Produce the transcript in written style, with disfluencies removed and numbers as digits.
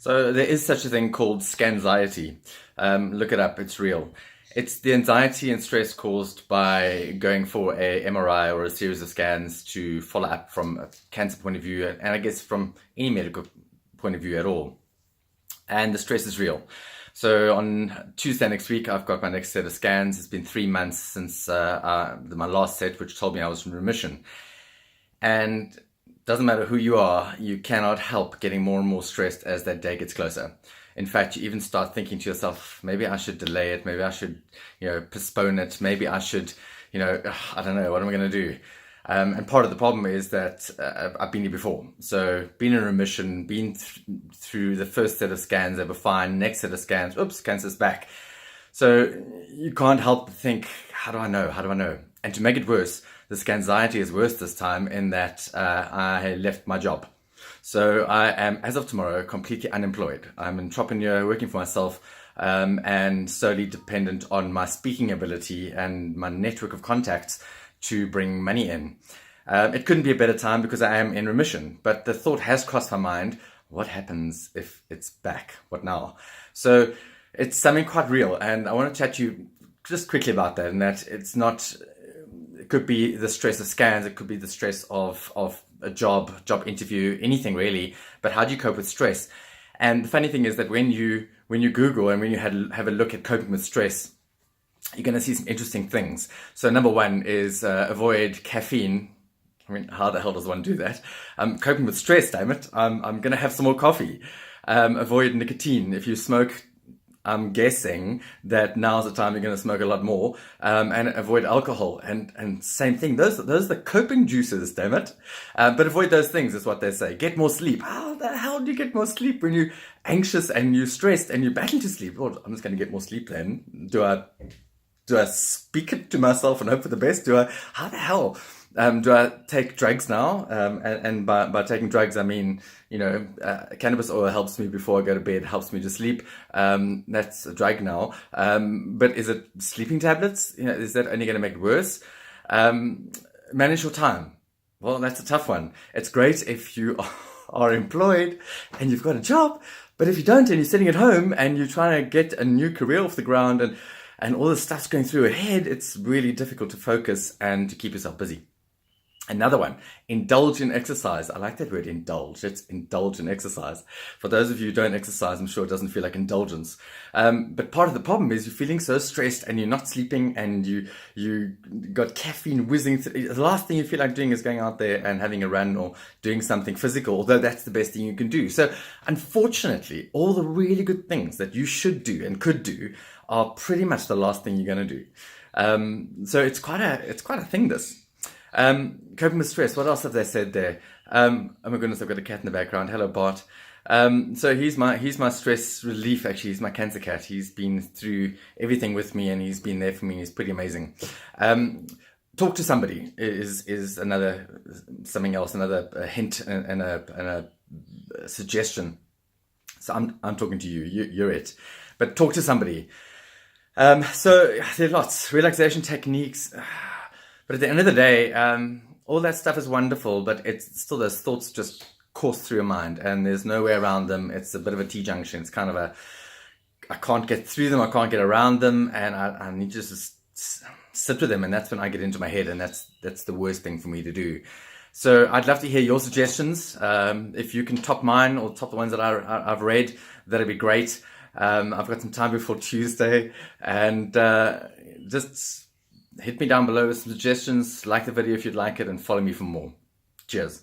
So there is such a thing called Scanxiety. Look it up, it's real. It's the anxiety and stress caused by going for a MRI or a series of scans to follow up from a cancer point of view, and I guess from any medical point of view at all. And the stress is real. So on Tuesday next week, I've got my next set of scans. It's been 3 months since my last set, which told me I was in remission. And doesn't matter who you are, you cannot help getting more and more stressed as that day gets closer. In fact, you even start thinking to yourself, maybe I should delay it, maybe I should, postpone it, maybe I should, I don't know, what am I going to do? And part of the problem is that I've been here before. So been in remission, been through the first set of scans, they were fine, next set of scans, oops, cancer's back. So you can't help but think, how do I know? How do I know? And to make it worse, the Scanxiety is worse this time in that I left my job. So I am, as of tomorrow, completely unemployed. I'm an entrepreneur working for myself and solely dependent on my speaking ability and my network of contacts to bring money in. It couldn't be a better time because I am in remission. But the thought has crossed my mind, what happens if it's back? What now? So it's something quite real. And I want to chat to you just quickly about that, and that it's not... It could be the stress of scans, it could be the stress of a job interview, anything really. But how do you cope with stress? And the funny thing is that when you Google and when you have a look at coping with stress, you're going to see some interesting things. So number one is avoid caffeine. I mean, how the hell does one do that? Coping with stress, damn it. I'm going to have some more coffee. Avoid nicotine. If you smoke, I'm guessing that now's the time you're going to smoke a lot more, and avoid alcohol. And same thing. Those are the coping juices, damn it. But avoid those things is what they say. Get more sleep. How the hell do you get more sleep when you're anxious and you're stressed and you're battling to sleep? Well, I'm just going to get more sleep then. Do I speak it to myself and hope for the best? How the hell? Do I take drugs now? And by taking drugs, I mean, cannabis oil helps me before I go to bed, helps me to sleep. That's a drug now. But is it sleeping tablets? Is that only going to make it worse? Manage your time. Well, that's a tough one. It's great if you are employed and you've got a job, but if you don't and you're sitting at home and you're trying to get a new career off the ground and all this stuff's going through your head, it's really difficult to focus and to keep yourself busy. Another one, indulge in exercise. I like that word, indulge. Let's indulge in exercise. For those of you who don't exercise, I'm sure it doesn't feel like indulgence. But part of the problem is you're feeling so stressed and you're not sleeping and you got caffeine whizzing through. The last thing you feel like doing is going out there and having a run or doing something physical, although that's the best thing you can do. So unfortunately, all the really good things that you should do and could do are pretty much the last thing you're going to do. So it's quite a thing, this. Coping with stress. What else have they said there? Oh my goodness, I've got a cat in the background. Hello, Bart. So he's my stress relief. Actually, he's my cancer cat. He's been through everything with me, and he's been there for me. He's pretty amazing. Talk to somebody is another something else. Another hint and a suggestion. So I'm talking to you. You're it. But talk to somebody. So there are lots relaxation techniques. But at the end of the day, all that stuff is wonderful, but it's still those thoughts just course through your mind and there's no way around them. It's a bit of a T-junction. It's kind of I can't get through them, I can't get around them, and I need to just sit with them, and that's when I get into my head, and that's the worst thing for me to do. So I'd love to hear your suggestions. If you can top mine or top the ones that I've read, that'd be great. I've got some time before Tuesday, and just hit me down below with some suggestions, like the video if you'd like it, and follow me for more. Cheers.